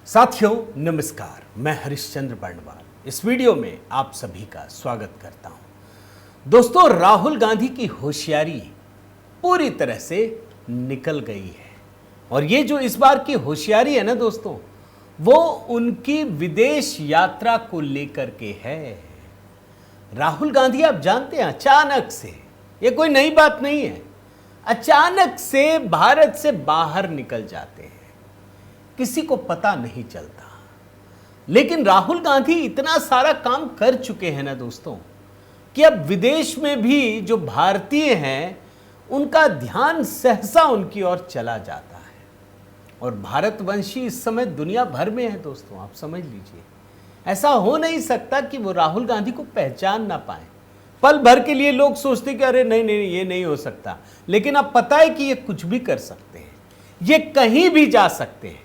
साथियों नमस्कार, मैं हरिश्चंद्र बर्णवाल इस वीडियो में आप सभी का स्वागत करता हूं। दोस्तों, राहुल गांधी की होशियारी पूरी तरह से निकल गई है और ये जो इस बार की होशियारी है ना दोस्तों, वो उनकी विदेश यात्रा को लेकर के है। राहुल गांधी आप जानते हैं अचानक से, ये कोई नई बात नहीं है, अचानक से भारत से बाहर निकल जाते हैं, किसी को पता नहीं चलता। लेकिन राहुल गांधी इतना सारा काम कर चुके हैं ना दोस्तों कि अब विदेश में भी जो भारतीय हैं उनका ध्यान सहसा उनकी ओर चला जाता है। और भारतवंशी इस समय दुनिया भर में है दोस्तों, आप समझ लीजिए। ऐसा हो नहीं सकता कि वो राहुल गांधी को पहचान ना पाए। पल भर के लिए लोग सोचते कि अरे नहीं नहीं ये नहीं हो सकता, लेकिन अब पता है कि ये कुछ भी कर सकते हैं, ये कहीं भी जा सकते हैं।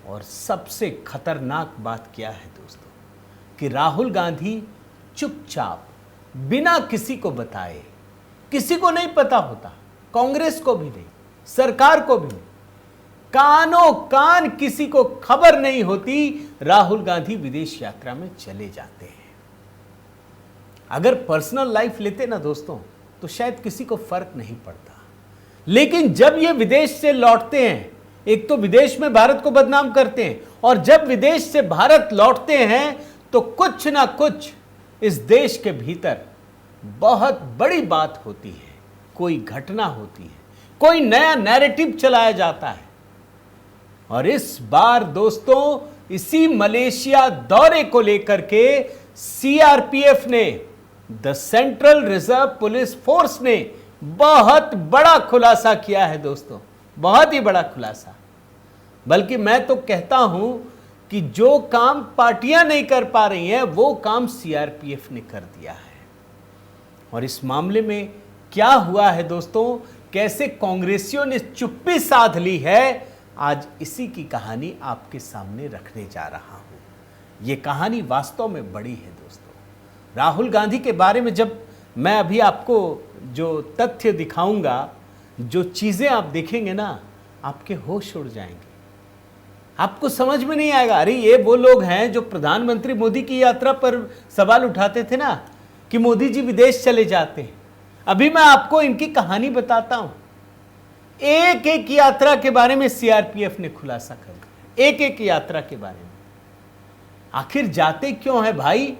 और सबसे खतरनाक बात क्या है दोस्तों कि राहुल गांधी चुपचाप बिना किसी को बताए, किसी को नहीं पता होता, कांग्रेस को भी नहीं, सरकार को भी नहीं, कानों कान किसी को खबर नहीं होती, राहुल गांधी विदेश यात्रा में चले जाते हैं। अगर पर्सनल लाइफ लेते ना दोस्तों तो शायद किसी को फर्क नहीं पड़ता, लेकिन जब ये विदेश से लौटते हैं, एक तो विदेश में भारत को बदनाम करते हैं, और जब विदेश से भारत लौटते हैं तो कुछ ना कुछ इस देश के भीतर बहुत बड़ी बात होती है, कोई घटना होती है, कोई नया नैरेटिव चलाया जाता है। और इस बार दोस्तों इसी मलेशिया दौरे को लेकर के सीआरपीएफ ने, the central reserve police force ने बहुत बड़ा खुलासा किया है दोस्तों, बहुत ही बड़ा खुलासा। बल्कि मैं तो कहता हूं कि जो काम पार्टियां नहीं कर पा रही हैं वो काम सीआरपीएफ ने कर दिया है। और इस मामले में क्या हुआ है दोस्तों, कैसे कांग्रेसियों ने चुप्पी साध ली है, आज इसी की कहानी आपके सामने रखने जा रहा हूं। यह कहानी वास्तव में बड़ी है दोस्तों। राहुल गांधी के बारे में जब मैं अभी आपको जो तथ्य दिखाऊंगा, जो चीजें आप देखेंगे ना, आपके होश उड़ जाएंगे, आपको समझ में नहीं आएगा। अरे ये वो लोग हैं जो प्रधानमंत्री मोदी की यात्रा पर सवाल उठाते थे ना कि मोदी जी विदेश चले जाते हैं। अभी मैं आपको इनकी कहानी बताता हूं। एक एक यात्रा के बारे में सीआरपीएफ ने खुलासा कर दिया, एक एक यात्रा के बारे में। आखिर जाते क्यों है भाई?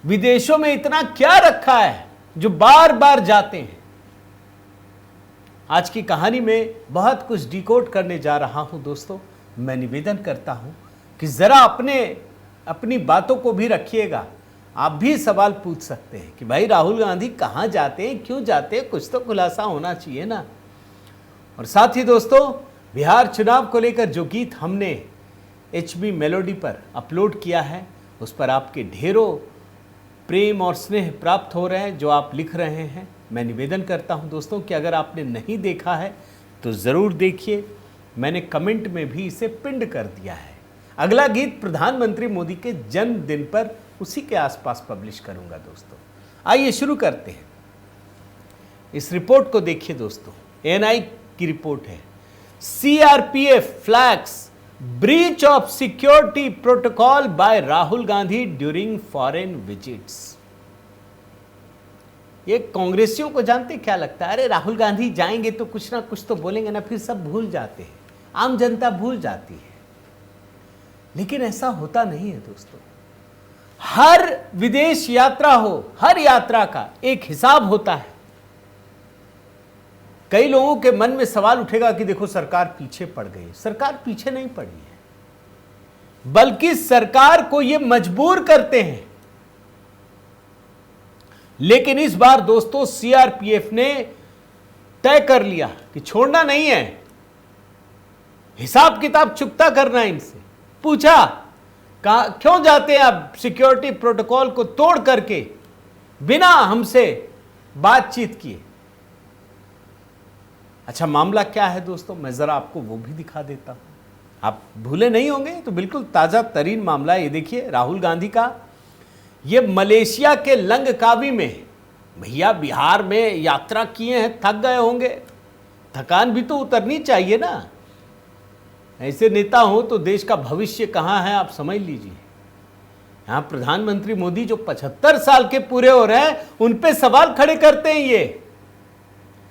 विदेशों में इतना क्या रखा है जो बार बार जाते हैं? आज की कहानी में बहुत कुछ डिकोड करने जा रहा हूं दोस्तों। मैं निवेदन करता हूं कि जरा अपनी बातों को भी रखिएगा। आप भी सवाल पूछ सकते हैं कि भाई राहुल गांधी कहां जाते हैं, क्यों जाते हैं, कुछ तो खुलासा होना चाहिए ना। और साथ ही दोस्तों, बिहार चुनाव को लेकर जो गीत हमने HB मेलोडी पर अपलोड किया है, उस पर आपके ढेरों प्रेम और स्नेह प्राप्त हो रहे हैं, जो आप लिख रहे हैं। मैं निवेदन करता हूं दोस्तों कि अगर आपने नहीं देखा है तो ज़रूर देखिए। मैंने कमेंट में भी इसे पिंड कर दिया है। अगला गीत प्रधानमंत्री मोदी के जन्मदिन पर उसी के आसपास पब्लिश करूंगा दोस्तों। आइए शुरू करते हैं। इस रिपोर्ट को देखिए दोस्तों, ANI की रिपोर्ट है। CRPF flags breach of security protocol by Rahul Gandhi during foreign visits. ये कांग्रेसियों को जानते क्या लगता है? अरे राहुल गांधी जाएंगे तो कुछ ना कुछ तो बोलेंगे ना, फिर सब भूल जाते हैं, आम जनता भूल जाती है। लेकिन ऐसा होता नहीं है दोस्तों। हर विदेश यात्रा हो, हर यात्रा का एक हिसाब होता है। कई लोगों के मन में सवाल उठेगा कि देखो सरकार पीछे पड़ गई। सरकार पीछे नहीं पड़ी है, बल्कि सरकार को ये मजबूर करते हैं। लेकिन इस बार दोस्तों सीआरपीएफ ने तय कर लिया कि छोड़ना नहीं है, हिसाब किताब चुकता करना है इनसे। पूछा क्यों जाते हैं आप सिक्योरिटी प्रोटोकॉल को तोड़ करके, बिना हमसे बातचीत किए? अच्छा, मामला क्या है दोस्तों, मैं जरा आपको वो भी दिखा देता हूं। आप भूले नहीं होंगे, तो बिल्कुल ताजा तरीन मामला है। ये देखिए राहुल गांधी का, ये मलेशिया के लंगकावी में, भैया बिहार में यात्रा किए हैं, थक गए होंगे, थकान भी तो उतरनी चाहिए ना। ऐसे नेता हो तो देश का भविष्य कहाँ है आप समझ लीजिए। यहां प्रधानमंत्री मोदी जो 75 साल के पूरे हो रहे हैं उन पे सवाल खड़े करते हैं ये,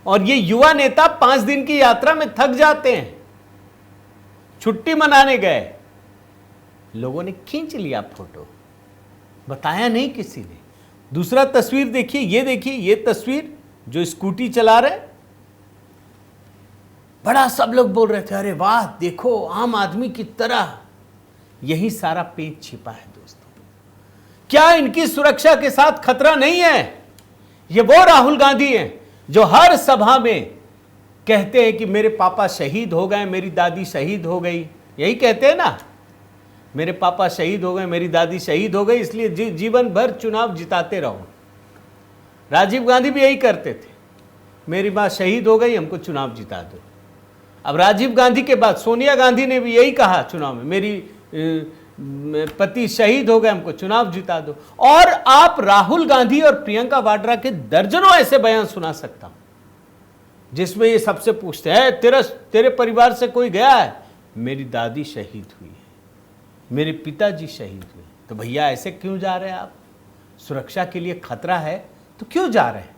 और ये युवा नेता 5 दिन की यात्रा में थक जाते हैं, छुट्टी मनाने गए, लोगों ने खींच लिया फोटो, बताया नहीं किसी ने। दूसरा तस्वीर देखिए, ये देखिए, ये तस्वीर जो स्कूटी चला रहे, बड़ा सब लोग बोल रहे थे अरे वाह देखो आम आदमी की तरह। यही सारा पेच छिपा है दोस्तों। क्या इनकी सुरक्षा के साथ खतरा नहीं है? ये वो राहुल गांधी हैं जो हर सभा में कहते हैं कि मेरे पापा शहीद हो गए, मेरी दादी शहीद हो गई, यही कहते हैं ना, मेरे पापा शहीद हो गए, मेरी दादी शहीद हो गई, इसलिए जीवन भर चुनाव जिताते रहो। राजीव गांधी भी यही करते थे, मेरी माँ शहीद हो गई, हमको चुनाव जिता दो। अब राजीव गांधी के बाद सोनिया गांधी ने भी यही कहा चुनाव में, मेरी पति शहीद हो गए, हमको चुनाव जिता दो। और आप राहुल गांधी और प्रियंका वाड्रा के दर्जनों ऐसे बयान सुना सकता हूं जिसमें ये सबसे पूछते हैं तेरे परिवार से कोई गया है? मेरी दादी शहीद हुई है, मेरे पिताजी शहीद हुए। तो भैया ऐसे क्यों जा रहे हैं आप? सुरक्षा के लिए खतरा है तो क्यों जा रहे हैं?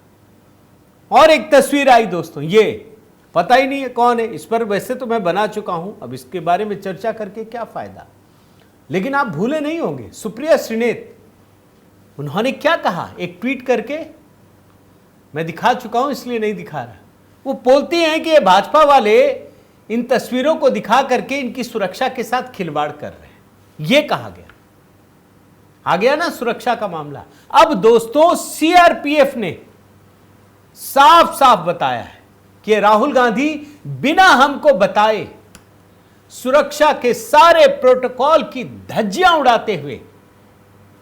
और एक तस्वीर आई दोस्तों, ये पता ही नहीं है कौन है, इस पर वैसे तो मैं बना चुका हूं, अब इसके बारे में चर्चा करके क्या फायदा। लेकिन आप भूले नहीं होंगे सुप्रिया श्रीनेत, उन्होंने क्या कहा एक ट्वीट करके, मैं दिखा चुका हूं इसलिए नहीं दिखा रहा। वो बोलती हैं कि ये भाजपा वाले इन तस्वीरों को दिखा करके इनकी सुरक्षा के साथ खिलवाड़ कर रहे हैं, ये कहा गया। आ गया ना सुरक्षा का मामला। अब दोस्तों सीआरपीएफ ने साफ साफ बताया है कि राहुल गांधी बिना हमको बताए सुरक्षा के सारे प्रोटोकॉल की धज्जियां उड़ाते हुए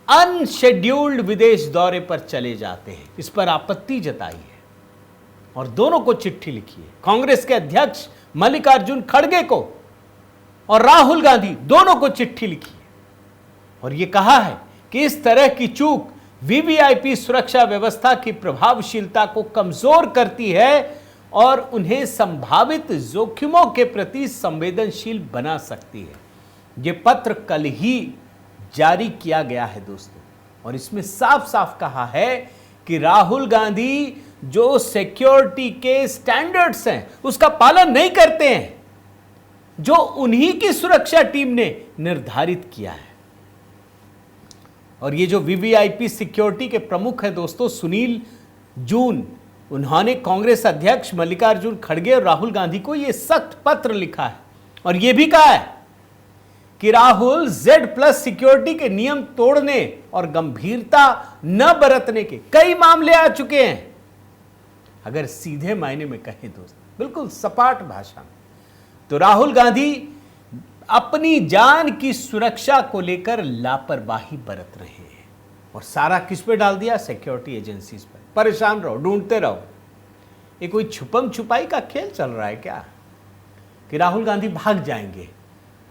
अनशेड्यूल्ड विदेश दौरे पर चले जाते हैं। इस पर आपत्ति जताई है और दोनों को चिट्ठी लिखी है, कांग्रेस के अध्यक्ष मल्लिकार्जुन खड़गे को और राहुल गांधी दोनों को चिट्ठी लिखी है और यह कहा है कि इस तरह की चूक वीवीआईपी सुरक्षा व्यवस्था की प्रभावशीलता को कमजोर करती है और उन्हें संभावित जोखिमों के प्रति संवेदनशील बना सकती है। यह पत्र कल ही जारी किया गया है दोस्तों, और इसमें साफ साफ कहा है कि राहुल गांधी जो सिक्योरिटी के स्टैंडर्ड्स हैं उसका पालन नहीं करते हैं जो उन्हीं की सुरक्षा टीम ने निर्धारित किया है। और ये जो वीवीआईपी सिक्योरिटी के प्रमुख हैं दोस्तों सुनील जून, उन्होंने कांग्रेस अध्यक्ष मल्लिकार्जुन खड़गे और राहुल गांधी को यह सख्त पत्र लिखा है और यह भी कहा है कि राहुल Z+ सिक्योरिटी के नियम तोड़ने और गंभीरता न बरतने के कई मामले आ चुके हैं। अगर सीधे मायने में कहें दोस्तों, बिल्कुल सपाट भाषा में, तो राहुल गांधी अपनी जान की सुरक्षा को लेकर लापरवाही बरत रहे हैं और सारा किस पे डाल दिया? सिक्योरिटी एजेंसीज पर। परेशान रहो, ढूंढते रहो। ये कोई छुपम छुपाई का खेल चल रहा है क्या कि राहुल गांधी भाग जाएंगे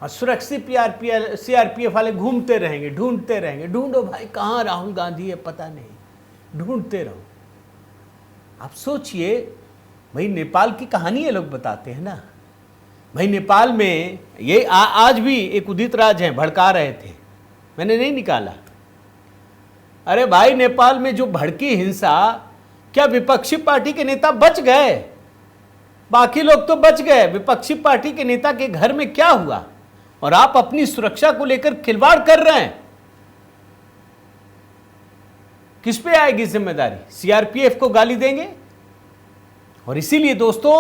और सुरक्षित सीआरपीएफ वाले घूमते रहेंगे, ढूंढते रहेंगे। ढूंढो भाई, कहां राहुल गांधी है पता नहीं, ढूंढते रहो। आप सोचिए भाई, नेपाल की कहानी ये लोग बताते हैं ना भाई। नेपाल में ये आज भी एक उदित राज हैं, भड़का रहे थे, मैंने नहीं निकाला। अरे भाई, नेपाल में जो भड़की हिंसा, क्या विपक्षी पार्टी के नेता बच गए? बाकी लोग तो बच गए, विपक्षी पार्टी के नेता के घर में क्या हुआ? और आप अपनी सुरक्षा को लेकर खिलवाड़ कर रहे हैं। किस पे आएगी जिम्मेदारी? सीआरपीएफ को गाली देंगे? और इसीलिए दोस्तों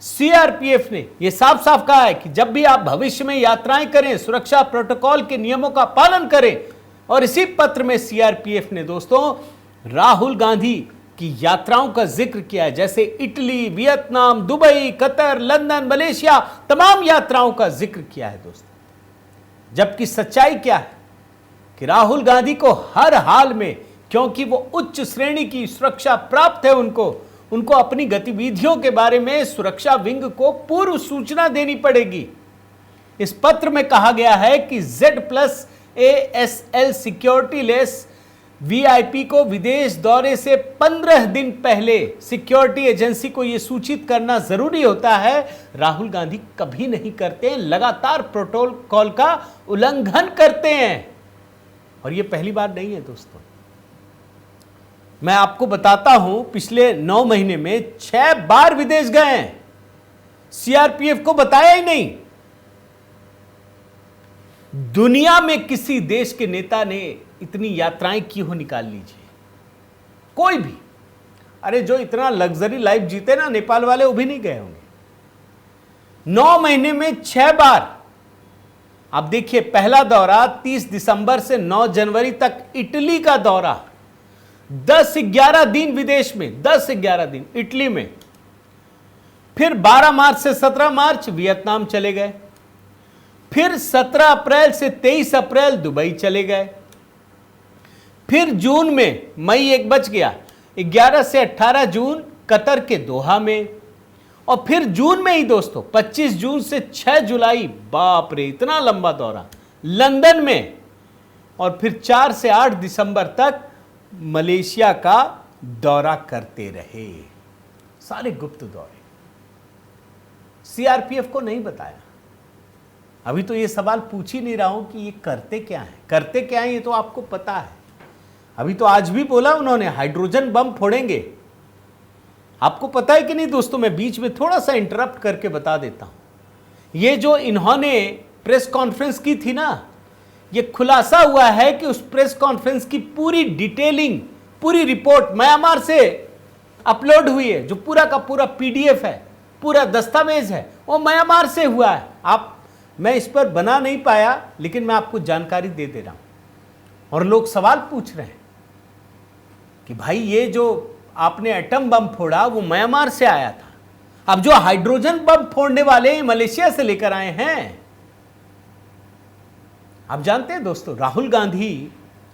सीआरपीएफ ने यह साफ साफ कहा है कि जब भी आप भविष्य में यात्राएं करें, सुरक्षा प्रोटोकॉल के नियमों का पालन करें। और इसी पत्र में सीआरपीएफ ने दोस्तों राहुल गांधी की यात्राओं का जिक्र किया है, जैसे Italy, Vietnam, Dubai, Qatar, London, Malaysia, तमाम यात्राओं का जिक्र किया है दोस्तों। जबकि सच्चाई क्या है कि राहुल गांधी को हर हाल में, क्योंकि वो उच्च श्रेणी की सुरक्षा प्राप्त है, उनको अपनी गतिविधियों के बारे में सुरक्षा विंग को पूर्व सूचना देनी पड़ेगी। इस पत्र में कहा गया है कि Z+ ASL security less VIP को विदेश दौरे से 15 दिन पहले सिक्योरिटी एजेंसी को यह सूचित करना जरूरी होता है। राहुल गांधी कभी नहीं करते हैं, लगातार प्रोटोकॉल का उल्लंघन करते हैं। और यह पहली बार नहीं है दोस्तों। मैं आपको बताता हूं, पिछले 9 महीने में 6 बार विदेश गए हैं, सीआरपीएफ को बताया ही नहीं। दुनिया में किसी देश के नेता ने इतनी यात्राएं की हो, निकाल लीजिए कोई भी। अरे जो इतना लग्जरी लाइफ जीते ना नेपाल वाले, वो भी नहीं गए होंगे। 9 महीने में 6 बार। आप देखिए, पहला दौरा 30 दिसंबर से 9 जनवरी तक इटली का दौरा, 10-11 दिन विदेश में, 10-11 दिन इटली में। फिर 12 मार्च से 17 मार्च वियतनाम चले गए। फिर 17 अप्रैल से 23 अप्रैल दुबई चले गए। फिर जून में, मई एक बच गया, 11 से 18 जून कतर के दोहा में। और फिर जून में ही दोस्तों 25 जून से 6 जुलाई, बाप रे इतना लंबा दौरा, लंदन में। और फिर 4 से 8 दिसंबर तक मलेशिया का दौरा करते रहे। सारे गुप्त दौरे, सीआरपीएफ को नहीं बताया। अभी तो ये सवाल पूछ ही नहीं रहा हूं कि ये करते क्या है, करते क्या है, ये तो आपको पता है। अभी तो आज भी बोला उन्होंने हाइड्रोजन बम फोड़ेंगे। आपको पता है कि नहीं दोस्तों, मैं बीच में थोड़ा सा इंटरप्ट करके बता देता हूं। ये जो इन्होंने प्रेस कॉन्फ्रेंस की थी ना, ये खुलासा हुआ है कि उस प्रेस कॉन्फ्रेंस की पूरी डिटेलिंग, पूरी रिपोर्ट म्यांमार से अपलोड हुई है। जो पूरा का पूरा पीडीएफ है, पूरा दस्तावेज है, वो म्यांमार से हुआ है। मैं इस पर बना नहीं पाया, लेकिन मैं आपको जानकारी दे दे रहा हूं। और लोग सवाल पूछ रहे हैं कि भाई ये जो आपने एटम बम फोड़ा वो म्यांमार से आया था, अब जो हाइड्रोजन बम फोड़ने वाले मलेशिया से लेकर आए हैं। आप जानते हैं दोस्तों, राहुल गांधी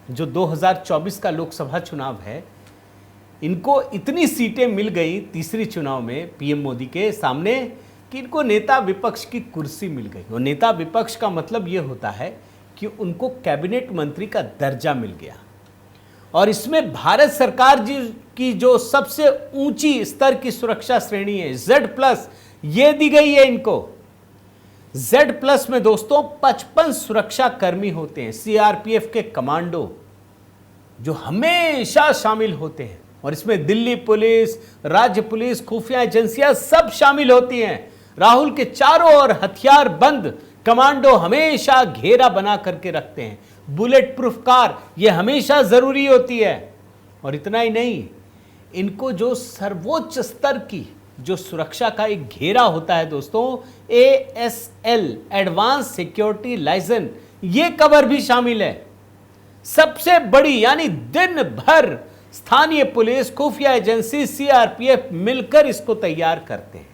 जो 2024 का लोकसभा चुनाव है, इनको इतनी सीटें मिल गई तीसरी चुनाव में पीएम मोदी के सामने कि इनको नेता विपक्ष की कुर्सी मिल गई। और नेता विपक्ष का मतलब यह होता है कि उनको कैबिनेट मंत्री का दर्जा मिल गया। और इसमें भारत सरकार जी की जो सबसे ऊंची स्तर की सुरक्षा श्रेणी है Z+, ये दी गई है इनको। Z+ में दोस्तों 55 सुरक्षा कर्मी होते हैं, सीआरपीएफ के कमांडो जो हमेशा शामिल होते हैं। और इसमें दिल्ली पुलिस, राज्य पुलिस, खुफिया एजेंसियां सब शामिल होती हैं। राहुल के चारों ओर हथियार बंद कमांडो हमेशा घेरा बना करके रखते हैं। बुलेट प्रूफ कार ये हमेशा जरूरी होती है। और इतना ही नहीं, इनको जो सर्वोच्च स्तर की जो सुरक्षा का एक घेरा होता है दोस्तों, ASL एडवांस सिक्योरिटी लाइसेंस, ये कवर भी शामिल है। सबसे बड़ी यानी दिन भर स्थानीय पुलिस, खुफिया एजेंसी, सीआरपीएफ मिलकर इसको तैयार करते हैं।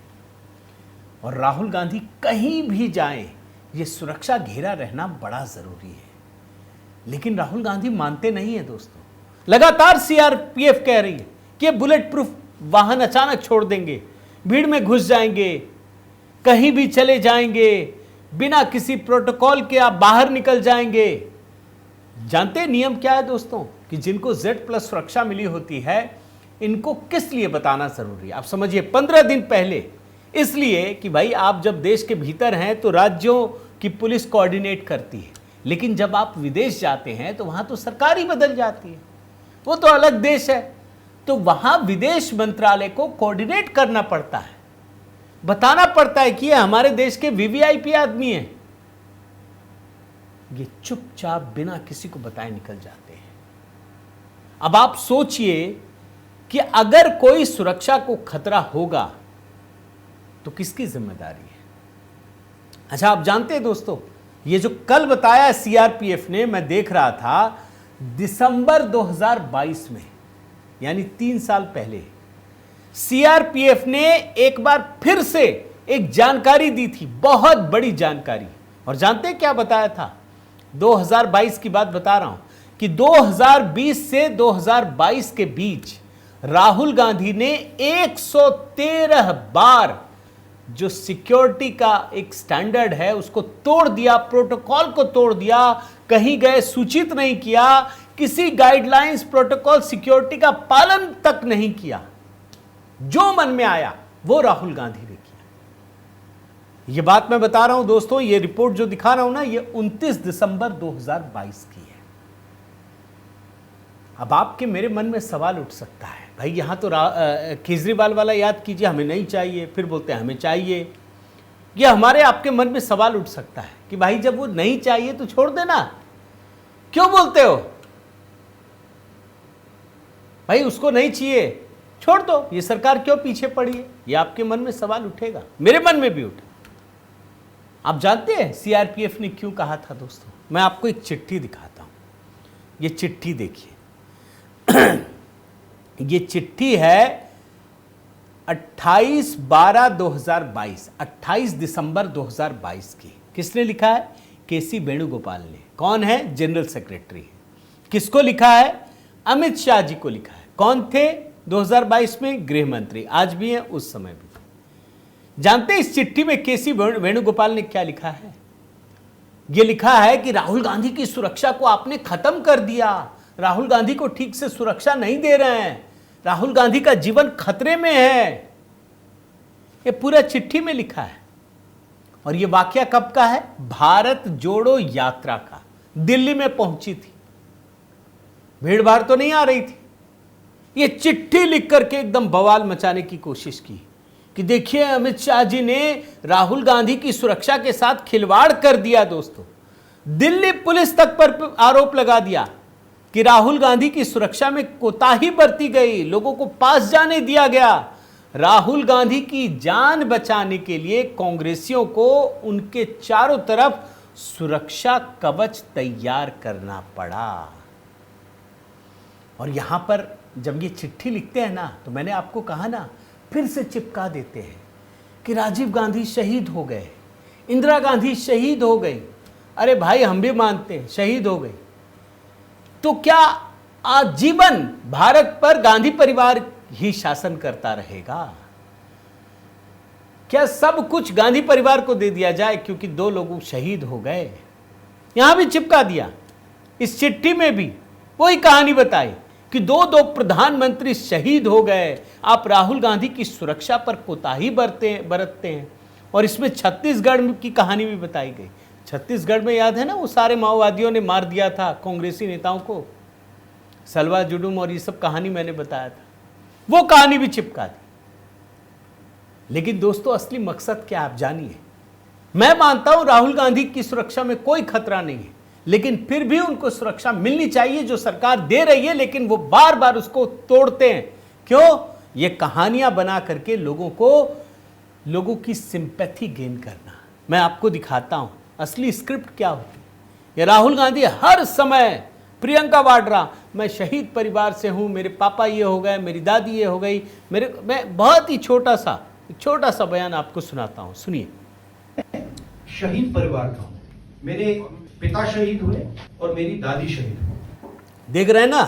और राहुल गांधी कहीं भी जाएं, ये सुरक्षा घेरा रहना बड़ा जरूरी है। लेकिन राहुल गांधी मानते नहीं है दोस्तों। लगातार सीआरपीएफ कह रही है कि बुलेट प्रूफ वाहन अचानक छोड़ देंगे, भीड़ में घुस जाएंगे, कहीं भी चले जाएंगे, बिना किसी प्रोटोकॉल के आप बाहर निकल जाएंगे। जानते नियम क्या है दोस्तों, कि जिनको Z+ सुरक्षा मिली होती है, इनको किस लिए बताना जरूरी है। आप समझिए 15 दिन पहले, इसलिए कि भाई आप जब देश के भीतर हैं तो राज्यों की पुलिस कोऑर्डिनेट करती है, लेकिन जब आप विदेश जाते हैं तो वहां तो सरकार ही बदल जाती है, वो तो अलग देश है। तो वहां विदेश मंत्रालय को कोऑर्डिनेट करना पड़ता है, बताना पड़ता है कि ये हमारे देश के वीवीआईपी आदमी हैं। ये चुपचाप बिना किसी को बताए निकल जाते हैं। अब आप सोचिए कि अगर कोई सुरक्षा को खतरा होगा तो किसकी जिम्मेदारी है। अच्छा, आप जानते हैं दोस्तों, ये जो कल बताया सीआरपीएफ ने, मैं देख रहा था, दिसंबर 2022 में, यानी 3 साल पहले सीआरपीएफ ने एक बार फिर से एक जानकारी दी थी, बहुत बड़ी जानकारी। और जानते हैं क्या बताया था? 2022 की बात बता रहा हूं कि 2020 से 2022 के बीच राहुल गांधी ने 113 बार जो सिक्योरिटी का एक स्टैंडर्ड है उसको तोड़ दिया, प्रोटोकॉल को तोड़ दिया, कहीं गए सूचित नहीं किया किसी गाइडलाइंस, प्रोटोकॉल, सिक्योरिटी का पालन तक नहीं किया। जो मन में आया वो राहुल गांधी ने किया। ये बात मैं बता रहा हूं दोस्तों, ये रिपोर्ट जो दिखा रहा हूं ना, ये 29 दिसंबर 2022 की है। अब आपके मेरे मन में सवाल उठ सकता है, भाई यहां तो केजरीवाल वाला याद कीजिए, हमें नहीं चाहिए, फिर बोलते हैं हमें चाहिए। ये हमारे आपके मन में सवाल उठ सकता है कि भाई जब वो नहीं चाहिए तो छोड़ देना, क्यों बोलते हो भाई उसको नहीं चाहिए, छोड़ दो, ये सरकार क्यों पीछे पड़ी है। ये आपके मन में सवाल उठेगा, मेरे मन में भी उठे। आप जानते हैं सीआरपीएफ ने क्यों कहा था दोस्तों? मैं आपको एक चिट्ठी दिखाता हूं, ये चिट्ठी देखिए। ये चिट्ठी है 28/12/2022, 28 दिसंबर 2022 की। किसने लिखा है? केसी वेणुगोपाल ने। कौन है? जनरल सेक्रेटरी है। किसको लिखा है? अमित शाह जी को लिखा है। कौन थे 2022 में? गृह मंत्री, आज भी हैं, उस समय भी। जानते हैं इस चिट्ठी में केसी वेणुगोपाल ने क्या लिखा है? यह लिखा है कि राहुल गांधी की सुरक्षा को आपने खत्म कर दिया, राहुल गांधी को ठीक से सुरक्षा नहीं दे रहे हैं, राहुल गांधी का जीवन खतरे में है। यह पूरा चिट्ठी में लिखा है। और यह वाकया कब का है? भारत जोड़ो यात्रा का, दिल्ली में पहुंची थी, भीड़ भाड़ तो नहीं आ रही थी। यह चिट्ठी लिख करके एकदम बवाल मचाने की कोशिश की कि देखिए अमित शाह जी ने राहुल गांधी की सुरक्षा के साथ खिलवाड़ कर दिया। दोस्तों, दिल्ली पुलिस तक पर आरोप लगा दिया कि राहुल गांधी की सुरक्षा में कोताही बरती गई, लोगों को पास जाने दिया गया। राहुल गांधी की जान बचाने के लिए कांग्रेसियों को उनके चारों तरफ सुरक्षा कवच तैयार करना पड़ा। और यहां पर जब ये चिट्ठी लिखते हैं ना, तो मैंने आपको कहा ना, फिर से चिपका देते हैं कि राजीव गांधी शहीद हो गए, इंदिरा गांधी शहीद हो गई। अरे भाई हम भी मानते हैं शहीद हो गई, तो क्या आजीवन भारत पर गांधी परिवार ही शासन करता रहेगा? क्या सब कुछ गांधी परिवार को दे दिया जाए क्योंकि 2 लोग शहीद हो गए? यहां भी चिपका दिया। इस चिट्ठी में भी वही कहानी बताई कि 2 प्रधानमंत्री शहीद हो गए, आप राहुल गांधी की सुरक्षा पर कोताही बरतते हैं। और इसमें छत्तीसगढ़ की कहानी भी बताई गई। छत्तीसगढ़ में याद है ना, वो सारे माओवादियों ने मार दिया था कांग्रेसी नेताओं को, सलवा जुडुम और ये सब कहानी मैंने बताया था, वो कहानी भी चिपका दी। लेकिन दोस्तों असली मकसद क्या आप जानिए। मैं मानता हूं राहुल गांधी की सुरक्षा में कोई खतरा नहीं है, लेकिन फिर भी उनको सुरक्षा मिलनी चाहिए जो सरकार दे रही है, लेकिन वो बार बार उसको तोड़ते हैं। क्यों? ये कहानियां बना करके लोगों की सिंपैथी गेन करना। मैं आपको दिखाता हूं असली स्क्रिप्ट क्या होती है। ये राहुल गांधी हर समय प्रियंका वाड्रा, मैं शहीद परिवार से हूं, मेरे पापा ये हो गए, मेरी दादी ये हो गई, मैं बहुत ही छोटा सा बयान आपको सुनाता हूं, सुनिए। शहीद परिवार का हूं, मेरे पिता शहीद हुए और मेरी दादी शहीद हुई। देख रहे हैं ना,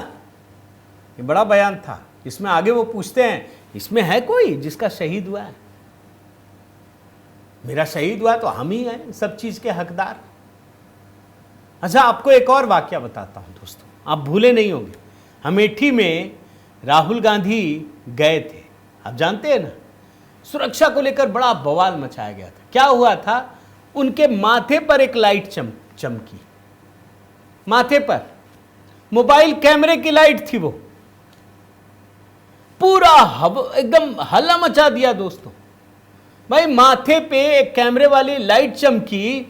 ये बड़ा बयान था। इसमें आगे वो पूछते हैं, इसमें है कोई जिसका शहीद हुआ है? मेरा शहीद हुआ तो हम ही हैं सब चीज के हकदार। अच्छा, आपको एक और वाकया बताता हूं दोस्तों, आप भूले नहीं होंगे। अमेठी में राहुल गांधी गए थे, आप जानते हैं ना, सुरक्षा को लेकर बड़ा बवाल मचाया गया था। क्या हुआ था? उनके माथे पर एक लाइट चमकी, माथे पर मोबाइल कैमरे की लाइट थी, वो पूरा एकदम हल्ला मचा दिया दोस्तों। भाई माथे पे एक कैमरे वाली लाइट चमकी,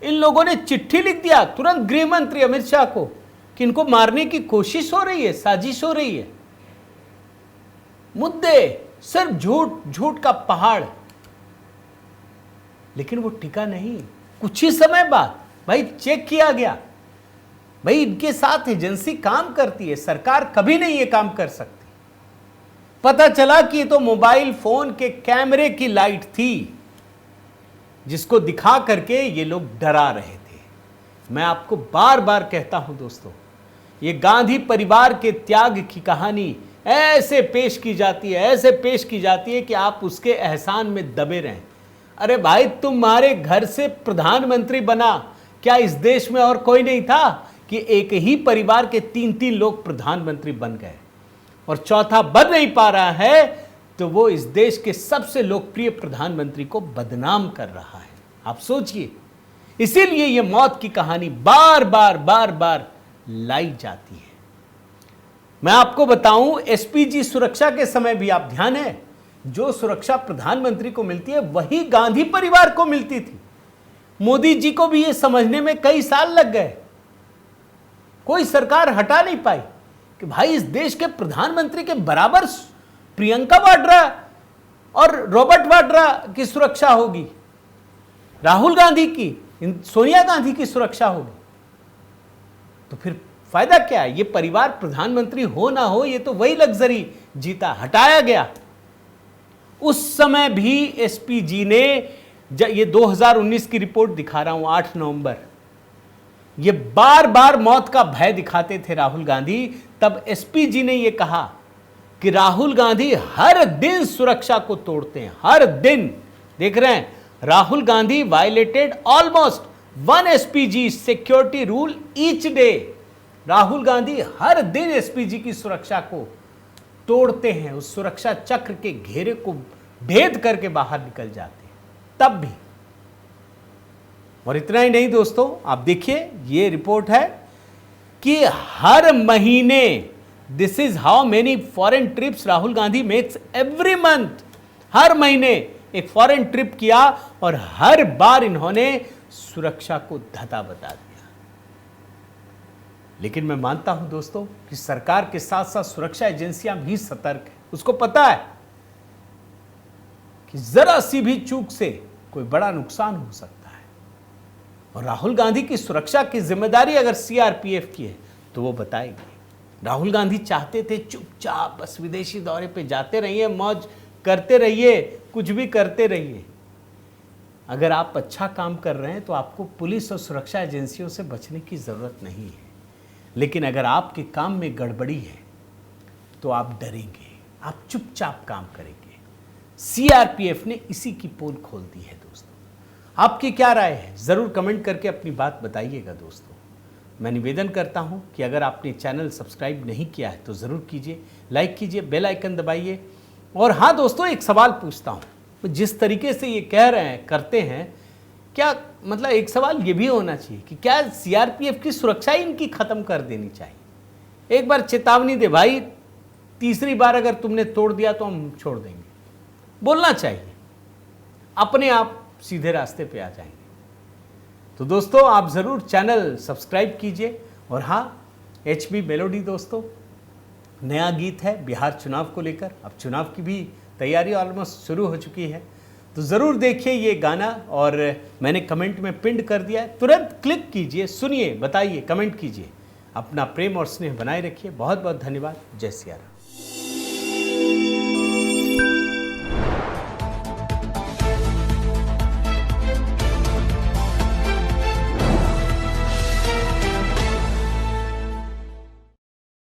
इन लोगों ने चिट्ठी लिख दिया तुरंत गृह मंत्री अमित शाह को कि इनको मारने की कोशिश हो रही है, साजिश हो रही है। मुद्दे सिर्फ झूठ का पहाड़। लेकिन वो टिका नहीं, कुछ ही समय बाद भाई चेक किया गया। भाई इनके साथ एजेंसी काम करती है, सरकार कभी नहीं ये काम कर सकती। पता चला कि ये तो मोबाइल फोन के कैमरे की लाइट थी, जिसको दिखा करके ये लोग डरा रहे थे। मैं आपको बार बार कहता हूं दोस्तों, ये गांधी परिवार के त्याग की कहानी ऐसे पेश की जाती है कि आप उसके एहसान में दबे रहें। अरे भाई, तुम्हारे घर से प्रधानमंत्री बना, क्या इस देश में और कोई नहीं था कि एक ही परिवार के 3-3 लोग प्रधानमंत्री बन गए और चौथा बन नहीं पा रहा है, तो वो इस देश के सबसे लोकप्रिय प्रधानमंत्री को बदनाम कर रहा है। आप सोचिए, इसीलिए ये मौत की कहानी बार बार लाई जाती है। मैं आपको बताऊं, एसपीजी सुरक्षा के समय भी, आप ध्यान है, जो सुरक्षा प्रधानमंत्री को मिलती है वही गांधी परिवार को मिलती थी। मोदी जी को भी ये समझने में कई साल लग गए, कोई सरकार हटा नहीं पाई कि भाई इस देश के प्रधानमंत्री के बराबर प्रियंका वाड्रा और रॉबर्ट वाड्रा की सुरक्षा होगी, राहुल गांधी की, सोनिया गांधी की सुरक्षा होगी। तो फिर फायदा क्या है? ये परिवार प्रधानमंत्री हो ना हो, ये तो वही लग्जरी जीता, हटाया गया। उस समय भी एसपीजी ने, ये 2019 की रिपोर्ट दिखा रहा हूं, 8 नवंबर, ये बार बार मौत का भय दिखाते थे राहुल गांधी। तब एसपीजी ने ये कहा कि राहुल गांधी हर दिन सुरक्षा को तोड़ते हैं, हर दिन। देख रहे हैं, Rahul Gandhi violated almost 1 SPG security rule each day. Rahul Gandhi हर दिन एसपीजी की सुरक्षा को तोड़ते हैं, उस सुरक्षा चक्र के घेरे को भेद करके बाहर निकल जाते हैं, तब भी। और इतना ही नहीं दोस्तों, आप देखिए, ये रिपोर्ट है कि हर महीने, this is how many foreign trips Rahul Gandhi makes every month. हर महीने एक फॉरेन ट्रिप किया और हर बार इन्होंने सुरक्षा को धता बता दिया। लेकिन मैं मानता हूं दोस्तों कि सरकार के साथ साथ सुरक्षा एजेंसियां भी सतर्क है। उसको पता है कि जरा सी भी चूक से कोई बड़ा नुकसान हो सकता है। और राहुल गांधी की सुरक्षा की जिम्मेदारी अगर सीआरपीएफ की है तो वो बताएगी। राहुल गांधी चाहते थे चुपचाप बस विदेशी दौरे पे जाते रहिए, मौज करते रहिए, कुछ भी करते रहिए। अगर आप अच्छा काम कर रहे हैं तो आपको पुलिस और सुरक्षा एजेंसियों से बचने की जरूरत नहीं है। लेकिन अगर आपके काम में गड़बड़ी है तो आप डरेंगे, आप चुपचाप काम करेंगे। सीआरपीएफ ने इसी की पोल खोल दी है दोस्तों। आपकी क्या राय है? जरूर कमेंट करके अपनी बात बताइएगा दोस्तों। मैं निवेदन करता हूं कि अगर आपने चैनल सब्सक्राइब नहीं किया है तो ज़रूर कीजिए, लाइक कीजिए, बेल आइकन दबाइए। और हाँ दोस्तों, एक सवाल पूछता हूं, जिस तरीके से ये कह रहे हैं, करते हैं, क्या मतलब एक सवाल ये भी होना चाहिए कि क्या सीआरपीएफ की सुरक्षा ही इनकी ख़त्म कर देनी चाहिए? एक बार चेतावनी दे भाई, तीसरी बार अगर तुमने तोड़ दिया तो हम छोड़ देंगे, बोलना चाहिए। अपने आप सीधे रास्ते पे आ जाएंगे। तो दोस्तों, आप ज़रूर चैनल सब्सक्राइब कीजिए। और हाँ, HB मेलोडी दोस्तों, नया गीत है बिहार चुनाव को लेकर। अब चुनाव की भी तैयारी ऑलमोस्ट शुरू हो चुकी है, तो ज़रूर देखिए ये गाना। और मैंने कमेंट में पिन कर दिया है, तुरंत क्लिक कीजिए, सुनिए, बताइए, कमेंट कीजिए। अपना प्रेम और स्नेह बनाए रखिए। बहुत बहुत धन्यवाद। जय सिया राम।